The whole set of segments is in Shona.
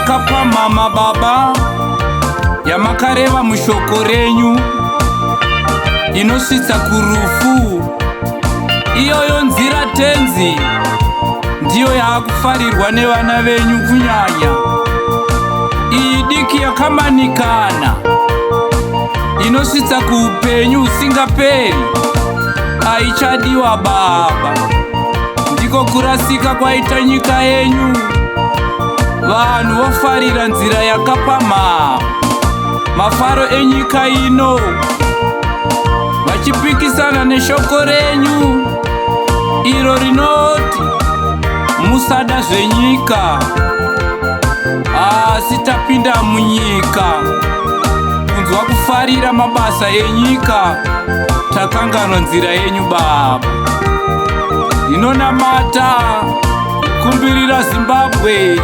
makapa mama baba yamakareva mushoko renyu inosvitsa kurufu. Iyoyo nzira tenzi ndiyo yaakufarirwa nevana venyu kunyanya. Iyi diki yakamanikana inosvitsa kuupenyu usingaperi aichadiwa baba. Ndiko kurasika kwaita nyika yenyu. Vanhu vofarira nzira yakapamha, mafaro enyika ino achipikisana neshoko renyu iro rinoti musada zvenyika, asi tapinda munyika kunzwa kufarira mabasa enyika. Takanganwa nzira yenyu Baba, inonamata kumbirira Zimbabwe,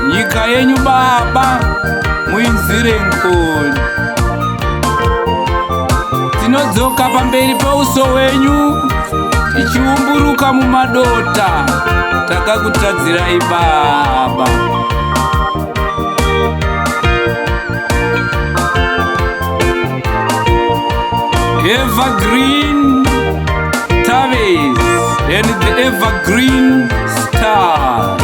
nyika yenyu Baba, muinzire ngoni. Tinodzoka pamberi peuso wenyu tichiumburuka mumadota, takakutadzirai Baba. Evergreen Tavengwa and the Evergreen Star.